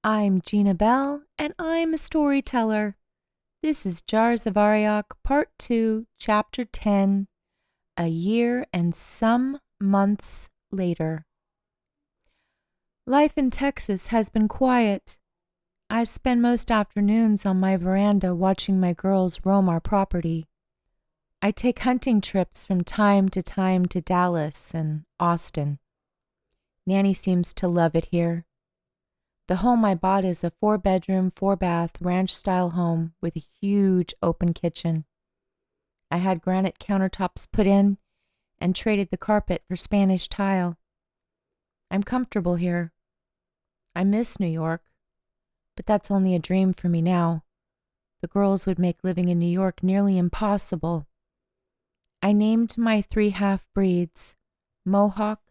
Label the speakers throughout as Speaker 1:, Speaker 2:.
Speaker 1: I'm Gina Bell, and I'm a storyteller. This is Jars of Arioch, Part 2, Chapter 10, A Year and Some Months Later. Life in Texas has been quiet. I spend most afternoons on my veranda watching my girls roam our property. I take hunting trips from time to time to Dallas and Austin. Nanny seems to love it here. The home I bought is a 4-bedroom, 4-bath, ranch-style home with a huge open kitchen. I had granite countertops put in and traded the carpet for Spanish tile. I'm comfortable here. I miss New York, but that's only a dream for me now. The girls would make living in New York nearly impossible. I named my 3 half-breeds, Mohawk,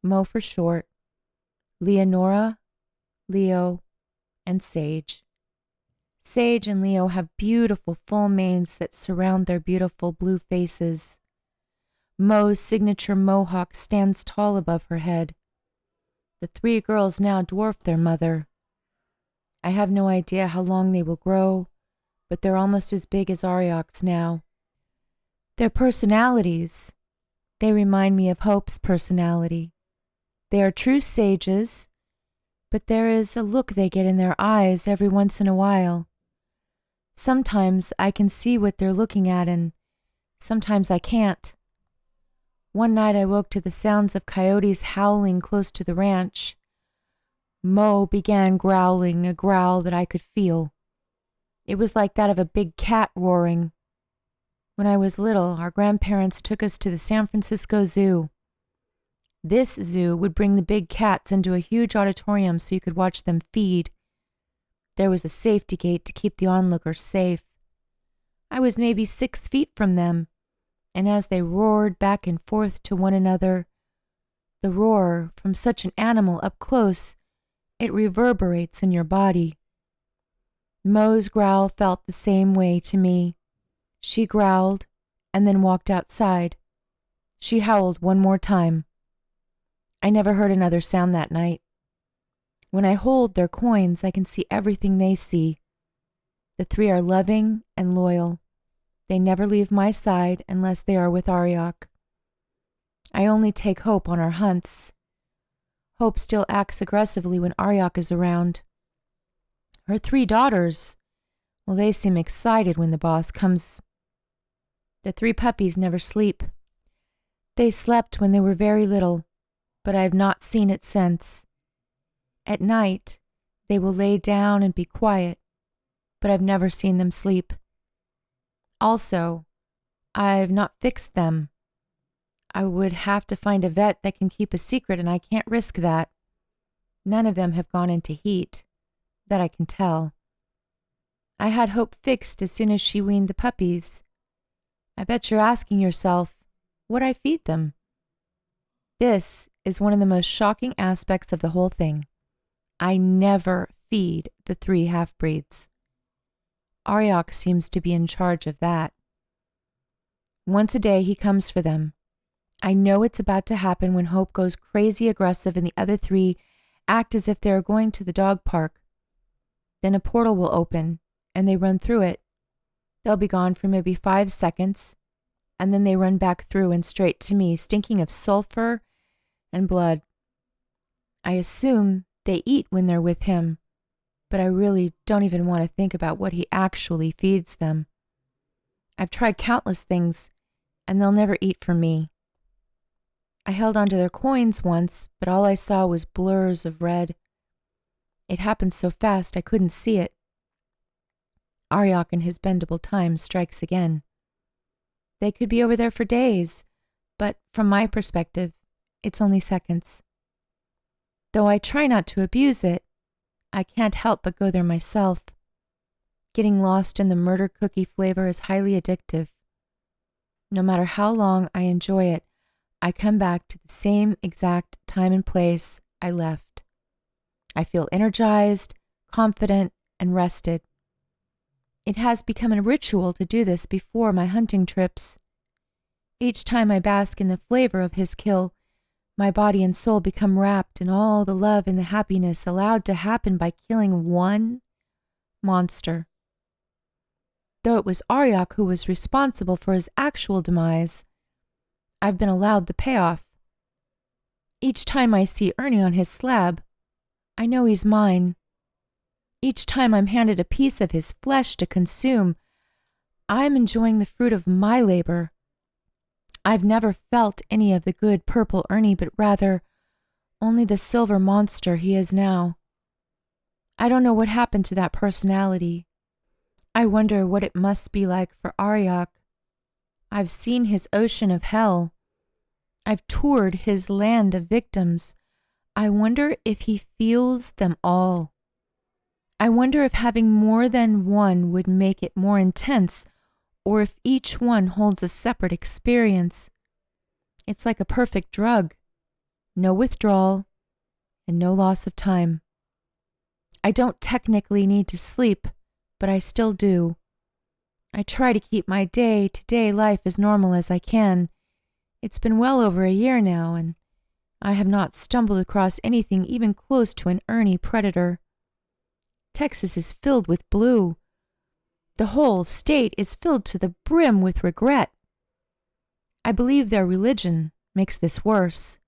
Speaker 1: Mo for short, Leonora, Leo, and Sage. Sage and Leo have beautiful full manes that surround their beautiful blue faces. Mo's signature mohawk stands tall above her head. The 3 girls now dwarf their mother. I have no idea how long they will grow, but they're almost as big as Arioch's now. Their personalities, they remind me of Hope's personality. They are true sages, but there is a look they get in their eyes every once in a while. Sometimes I can see what they're looking at, and sometimes I can't. One night I woke to the sounds of coyotes howling close to the ranch. Mo began growling, a growl that I could feel. It was like that of a big cat roaring. When I was little, our grandparents took us to the San Francisco Zoo. This zoo would bring the big cats into a huge auditorium so you could watch them feed. There was a safety gate to keep the onlookers safe. I was maybe 6 feet from them, and as they roared back and forth to one another, the roar from such an animal up close, it reverberates in your body. Mo's growl felt the same way to me. She growled and then walked outside. She howled one more time. I never heard another sound that night. When I hold their coins, I can see everything they see. The 3 are loving and loyal. They never leave my side unless they are with Arioch. I only take Hope on our hunts. Hope still acts aggressively when Arioch is around. Her 3 daughters, well, they seem excited when the boss comes. The 3 puppies never sleep. They slept when they were very little, but I have not seen it since. At night, they will lay down and be quiet, but I've never seen them sleep. Also, I've not fixed them. I would have to find a vet that can keep a secret, and I can't risk that. None of them have gone into heat, that I can tell. I had Hope fixed as soon as she weaned the puppies. I bet you're asking yourself, what I feed them? This is one of the most shocking aspects of the whole thing. I never feed the 3 half-breeds. Arioch seems to be in charge of that. Once a day he comes for them. I know it's about to happen when Hope goes crazy aggressive and the other 3 act as if they are going to the dog park. Then a portal will open, and they run through it. They'll be gone for maybe 5 seconds, and then they run back through and straight to me, stinking of sulfur and blood. I assume they eat when they're with him, but I really don't even want to think about what he actually feeds them. I've tried countless things, and they'll never eat from me. I held onto their coins once, but all I saw was blurs of red. It happened so fast I couldn't see it. Arioch in his bendable time strikes again. They could be over there for days, but from my perspective, it's only seconds. Though I try not to abuse it, I can't help but go there myself. Getting lost in the murder cookie flavor is highly addictive. No matter how long I enjoy it, I come back to the same exact time and place I left. I feel energized, confident, and rested. It has become a ritual to do this before my hunting trips. Each time I bask in the flavor of his kill, My body and soul become wrapped in all the love and the happiness allowed to happen by killing one monster. Though it was Arioch who was responsible for his actual demise, I've been allowed the payoff. Each time I see Ernie on his slab, I know he's mine. Each time I'm handed a piece of his flesh to consume, I'm enjoying the fruit of my labor. I've never felt any of the good purple Ernie, but rather only the silver monster he is now. I don't know what happened to that personality. I wonder what it must be like for Arioch. I've seen his ocean of hell. I've toured his land of victims. I wonder if he feels them all. I wonder if having more than one would make it more intense, or if each one holds a separate experience. It's like a perfect drug. No withdrawal and no loss of time. I don't technically need to sleep, but I still do. I try to keep my day-to-day life as normal as I can. It's been well over a year now, and I have not stumbled across anything even close to an Ernie predator. Texas is filled with blue. The whole state is filled to the brim with regret. I believe their religion makes this worse.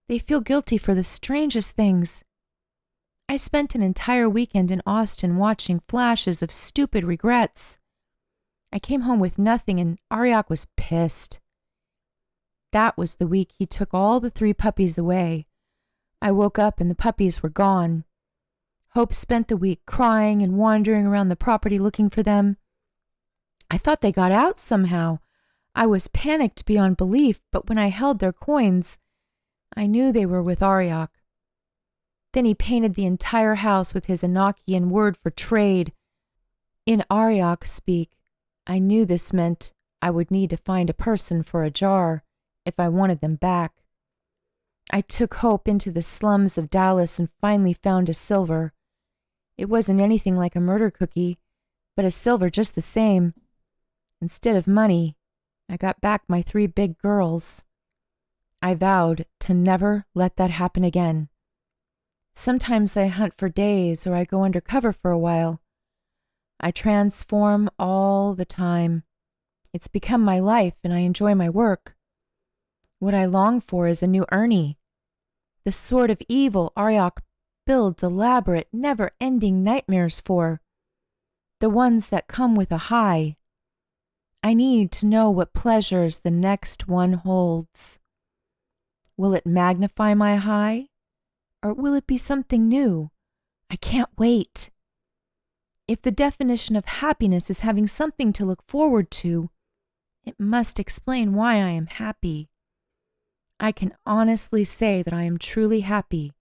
Speaker 1: They feel guilty for the strangest things. I spent an entire weekend in Austin watching flashes of stupid regrets. I came home with nothing, and Arioch was pissed. That was the week he took all the 3 puppies away. I woke up and the puppies were gone. Hope spent the week crying and wandering around the property looking for them. I thought they got out somehow. I was panicked beyond belief, but when I held their coins, I knew they were with Arioch. Then he painted the entire house with his Enochian word for trade. In Arioch speak, I knew this meant I would need to find a person for a jar if I wanted them back. I took Hope into the slums of Dallas and finally found a silver. It wasn't anything like a murder cookie, but a silver just the same. Instead of money, I got back my 3 big girls. I vowed to never let that happen again. Sometimes I hunt for days or I go undercover for a while. I transform all the time. It's become my life and I enjoy my work. What I long for is a new Ernie. The sort of evil Arioch builds elaborate, never-ending nightmares for. The ones that come with a high. I need to know what pleasures the next one holds. Will it magnify my high? Or will it be something new? I can't wait. If the definition of happiness is having something to look forward to, it must explain why I am happy. I can honestly say that I am truly happy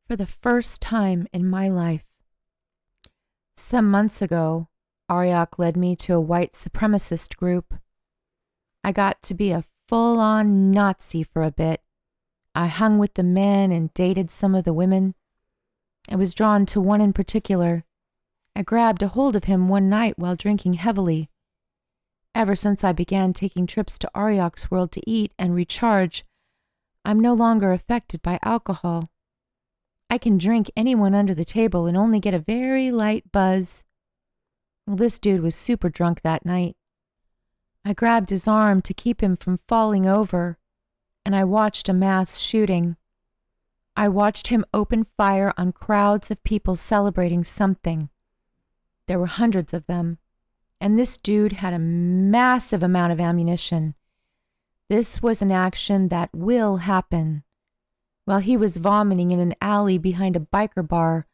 Speaker 1: for the first time in my life. Some months ago, Arioch led me to a white supremacist group. I got to be a full-on Nazi for a bit. I hung with the men and dated some of the women. I was drawn to one in particular. I grabbed a hold of him one night while drinking heavily. Ever since I began taking trips to Arioch's world to eat and recharge, I'm no longer affected by alcohol. I can drink anyone under the table and only get a very light buzz. Well, this dude was super drunk that night. I grabbed his arm to keep him from falling over, and I watched a mass shooting. I watched him open fire on crowds of people celebrating something. There were hundreds of them, and this dude had a massive amount of ammunition. This was an action that will happen. While he was vomiting in an alley behind a biker bar,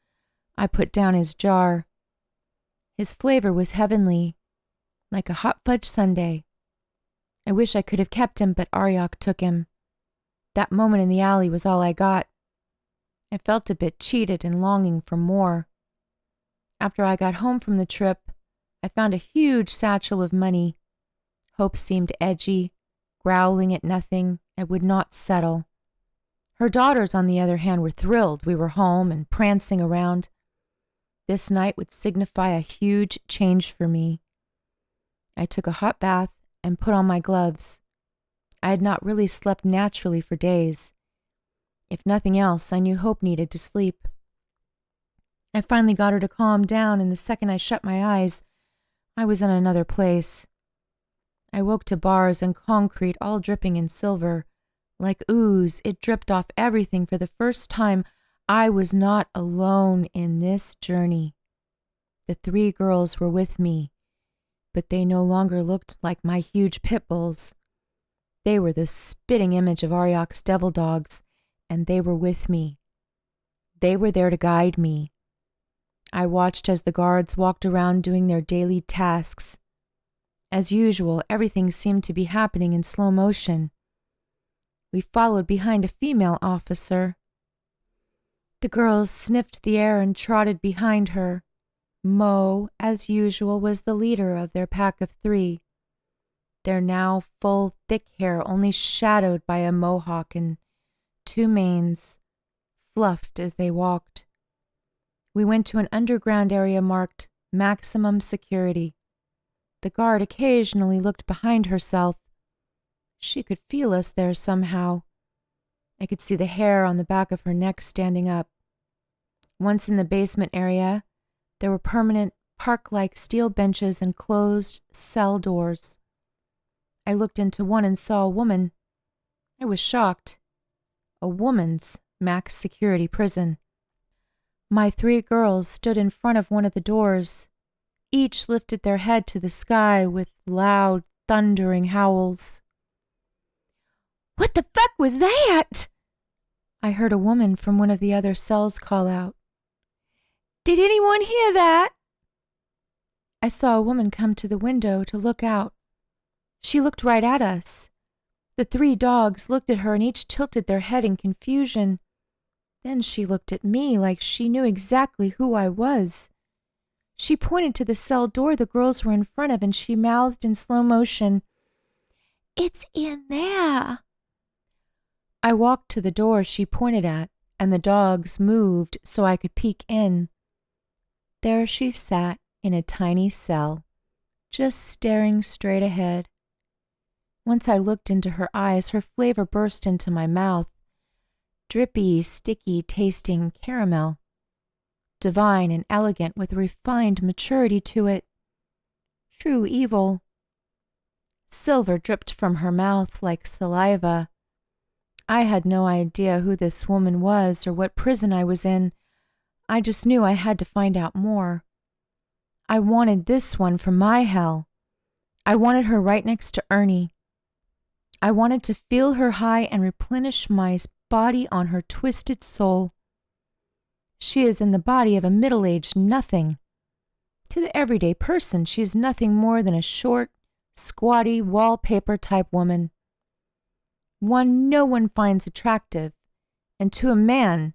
Speaker 1: I put down his jar. His flavor was heavenly, like a hot fudge sundae. I wish I could have kept him, but Arioch took him. That moment in the alley was all I got. I felt a bit cheated and longing for more. After I got home from the trip, I found a huge satchel of money. Hope seemed edgy, growling at nothing, and would not settle. Her daughters, on the other hand, were thrilled we were home and prancing around. This night would signify a huge change for me. I took a hot bath and put on my gloves. I had not really slept naturally for days. If nothing else, I knew Hope needed to sleep. I finally got her to calm down, and the second I shut my eyes, I was in another place. I woke to bars and concrete all dripping in silver. Like ooze, it dripped off everything. For the first time, I was not alone in this journey. The 3 girls were with me, but they no longer looked like my huge pit bulls. They were the spitting image of Arioch's devil dogs, and they were with me. They were there to guide me. I watched as the guards walked around doing their daily tasks. As usual, everything seemed to be happening in slow motion. We followed behind a female officer. The girls sniffed the air and trotted behind her. Mo, as usual, was the leader of their pack of 3. Their now full, thick hair only shadowed by a mohawk and 2 manes, fluffed as they walked. We went to an underground area marked maximum security. The guard occasionally looked behind herself. She could feel us there somehow. I could see the hair on the back of her neck standing up. Once in the basement area, there were permanent park-like steel benches and closed cell doors. I looked into one and saw a woman. I was shocked. A woman's max security prison. My 3 girls stood in front of one of the doors. Each lifted their head to the sky with loud, thundering howls. "What the fuck was that?" I heard a woman from one of the other cells call out. "Did anyone hear that?" I saw a woman come to the window to look out. She looked right at us. The 3 dogs looked at her and each tilted their head in confusion. Then she looked at me like she knew exactly who I was. She pointed to the cell door the girls were in front of and she mouthed in slow motion, "It's in there." I walked to the door she pointed at, and the dogs moved so I could peek in. There she sat in a tiny cell, just staring straight ahead. Once I looked into her eyes, her flavor burst into my mouth. Drippy, sticky tasting caramel. Divine and elegant with refined maturity to it. True evil. Silver dripped from her mouth like saliva. I had no idea who this woman was or what prison I was in. I just knew I had to find out more. I wanted this one for my hell. I wanted her right next to Ernie. I wanted to feel her high and replenish my body on her twisted soul. She is in the body of a middle-aged nothing. To the everyday person, she is nothing more than a short, squatty, wallpaper-type woman. One no one finds attractive, and to a man,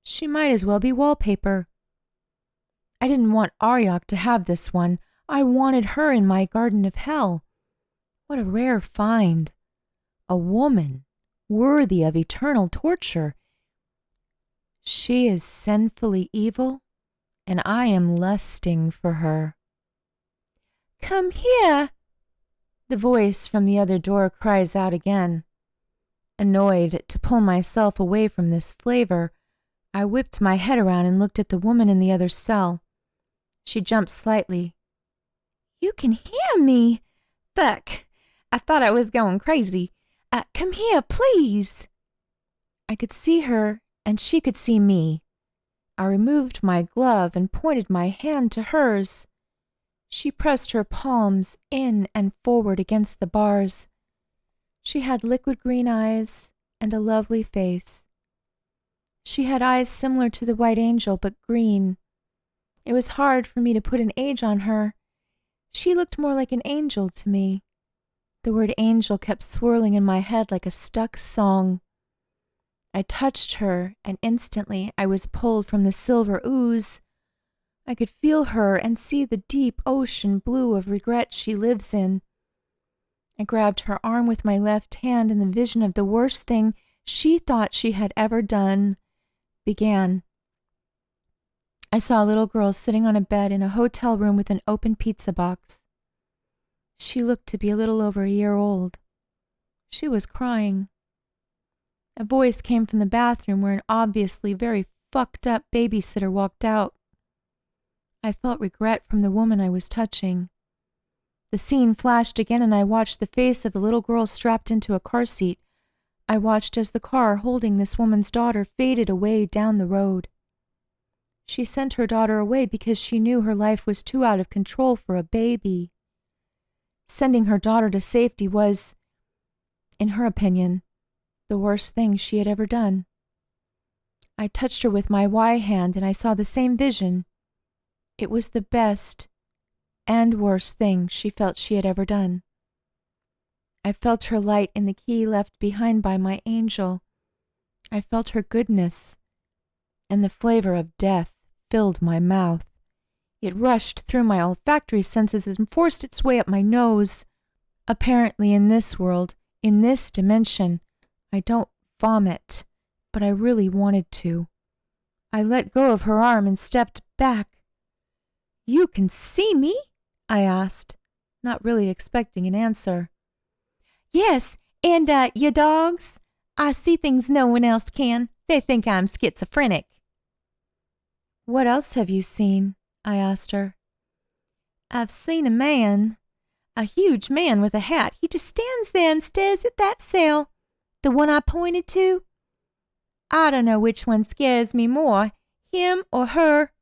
Speaker 1: she might as well be wallpaper. I didn't want Arioch to have this one. I wanted her in my garden of hell. What a rare find. A woman worthy of eternal torture. She is sinfully evil, and I am lusting for her. "Come here," the voice from the other door cries out again. Annoyed to pull myself away from this flavor, I whipped my head around and looked at the woman in the other cell. She jumped slightly. "You can hear me? Fuck, I thought I was going crazy. Come here, please." I could see her, and she could see me. I removed my glove and pointed my hand to hers. She pressed her palms in and forward against the bars. She had liquid green eyes and a lovely face. She had eyes similar to the white angel, but green. It was hard for me to put an age on her. She looked more like an angel to me. The word angel kept swirling in my head like a stuck song. I touched her, and instantly I was pulled from the silver ooze. I could feel her and see the deep ocean blue of regret she lives in. I grabbed her arm with my left hand, and the vision of the worst thing she thought she had ever done began. I saw a little girl sitting on a bed in a hotel room with an open pizza box. She looked to be a little over a year old. She was crying. A voice came from the bathroom where an obviously very fucked up babysitter walked out. I felt regret from the woman I was touching. The scene flashed again and I watched the face of the little girl strapped into a car seat. I watched as the car holding this woman's daughter faded away down the road. She sent her daughter away because she knew her life was too out of control for a baby. Sending her daughter to safety was, in her opinion, the worst thing she had ever done. I touched her with my Y hand and I saw the same vision. It was the best and worst thing she felt she had ever done. I felt her light in the key left behind by my angel. I felt her goodness, and the flavor of death filled my mouth. It rushed through my olfactory senses and forced its way up my nose. Apparently in this world, in this dimension, I don't vomit, but I really wanted to. I let go of her arm and stepped back. "You can see me?" I asked, not really expecting an answer. "Yes, and your dogs? I see things no one else can. They think I'm schizophrenic." "What else have you seen?" I asked her. "I've seen a man, a huge man with a hat. He just stands there and stares at that cell, the one I pointed to. I don't know which one scares me more, him or her.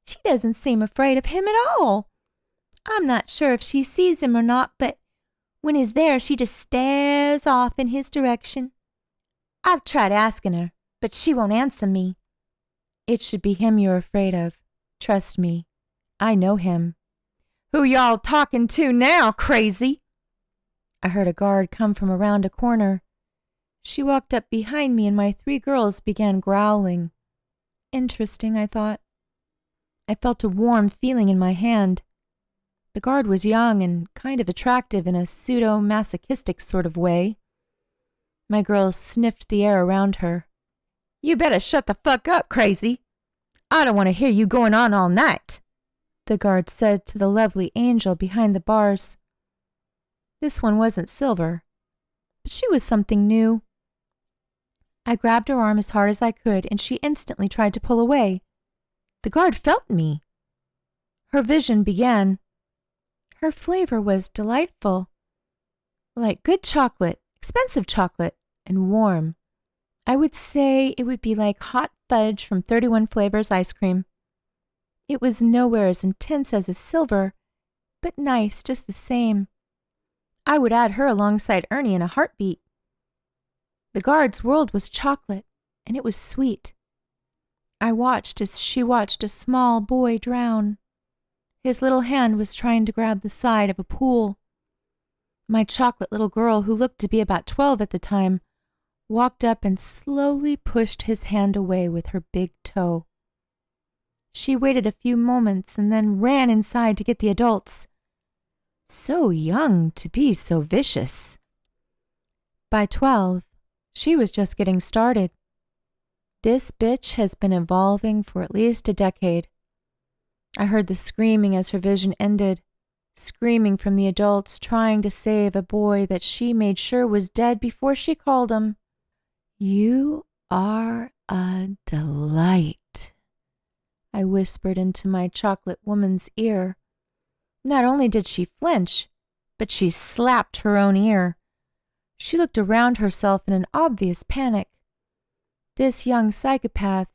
Speaker 1: She doesn't seem afraid of him at all. I'm not sure if she sees him or not, but when he's there, she just stares off in his direction. I've tried asking her, but she won't answer me." "It should be him you're afraid of. Trust me, I know him." "Who y'all talking to now, crazy?" I heard a guard come from around a corner. She walked up behind me and my 3 girls began growling. Interesting, I thought. I felt a warm feeling in my hand. The guard was young and kind of attractive in a pseudo-masochistic sort of way. My girls sniffed the air around her. "You better shut the fuck up, crazy. I don't want to hear you going on all night," the guard said to the lovely angel behind the bars. This one wasn't silver, but she was something new. I grabbed her arm as hard as I could, and she instantly tried to pull away. The guard felt me. Her vision began. Her flavor was delightful, like good chocolate, expensive chocolate, and warm. I would say it would be like hot fudge from 31 Flavors ice cream. It was nowhere as intense as a silver, but nice just the same. I would add her alongside Ernie in a heartbeat. The guard's world was chocolate, and it was sweet. I watched as she watched a small boy drown. His little hand was trying to grab the side of a pool. My chocolate little girl, who looked to be about 12 at the time, walked up and slowly pushed his hand away with her big toe. She waited a few moments and then ran inside to get the adults. So young to be so vicious. By 12, she was just getting started. This bitch has been evolving for at least a decade. I heard the screaming as her vision ended, screaming from the adults trying to save a boy that she made sure was dead before she called him. "You are a delight," I whispered into my chocolate woman's ear. Not only did she flinch, but she slapped her own ear. She looked around herself in an obvious panic. This young psychopath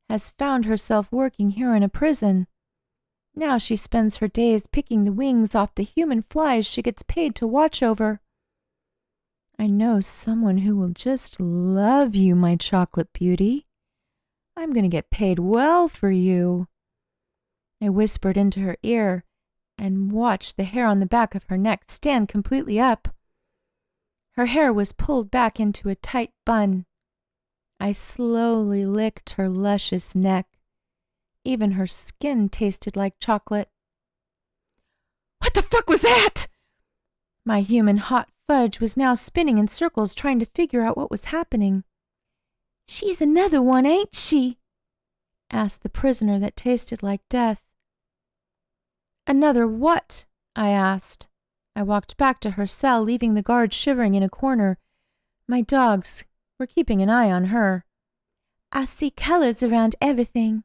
Speaker 1: has found herself working here in a prison. Now she spends her days picking the wings off the human flies she gets paid to watch over. "I know someone who will just love you, my chocolate beauty. I'm going to get paid well for you." I whispered into her ear and watched the hair on the back of her neck stand completely up. Her hair was pulled back into a tight bun. I slowly licked her luscious neck. Even her skin tasted like chocolate. "What the fuck was that?" My human hot fudge was now spinning in circles trying to figure out what was happening. "She's another one, ain't she?" asked the prisoner that tasted like death. "Another what?" I asked. I walked back to her cell, leaving the guard shivering in a corner. My dogs were keeping an eye on her. I see colors around everything.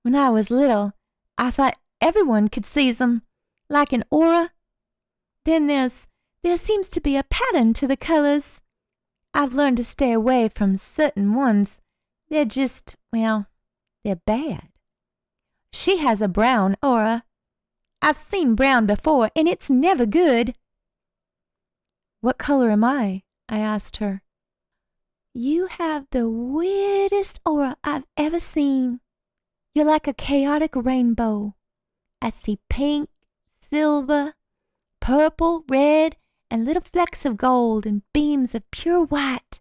Speaker 1: When I was little, I thought everyone could see them, like an aura. Then there seems to be a pattern to the colors. I've learned to stay away from certain ones. They're just, well, they're bad. She has a brown aura. I've seen brown before, and it's never good. What color am I? I asked her. You have the weirdest aura I've ever seen. You're like a chaotic rainbow. I see pink, silver, purple, red, and little flecks of gold and beams of pure white.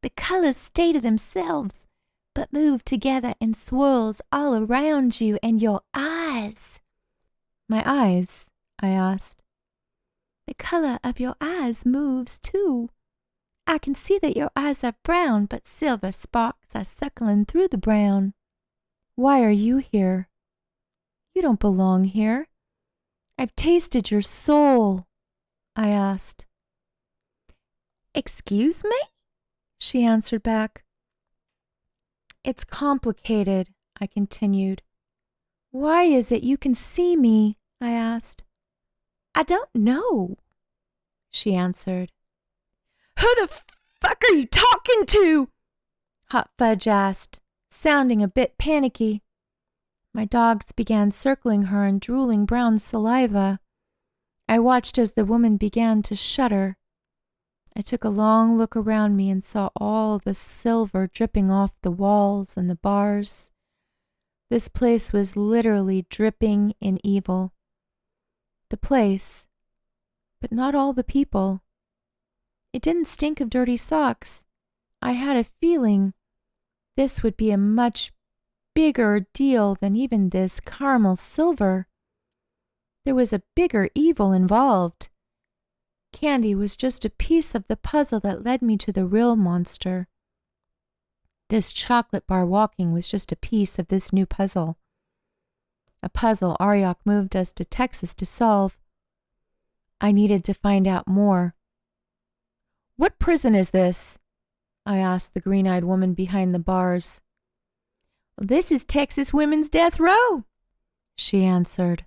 Speaker 1: The colors stay to themselves, but move together in swirls all around you and your eyes. My eyes? I asked. The color of your eyes moves too. I can see that your eyes are brown, but silver sparks are circling through the brown. Why are you here? You don't belong here. I've tasted your soul, I asked. Excuse me? She answered back. It's complicated, I continued. Why is it you can see me? I asked. I don't know, she answered. Who the fuck are you talking to? Hot Fudge asked, sounding a bit panicky. My dogs began circling her and drooling brown saliva. I watched as the woman began to shudder. I took a long look around me and saw all the silver dripping off the walls and the bars. This place was literally dripping in evil. The place, but not all the people. It didn't stink of dirty socks. I had a feeling this would be a much bigger deal than even this caramel silver. There was a bigger evil involved. Candy was just a piece of the puzzle that led me to the real monster. This chocolate bar walking was just a piece of this new puzzle. A puzzle Arioch moved us to Texas to solve. I needed to find out more. What prison is this? I asked the green-eyed woman behind the bars. This is Texas Women's Death Row, she answered.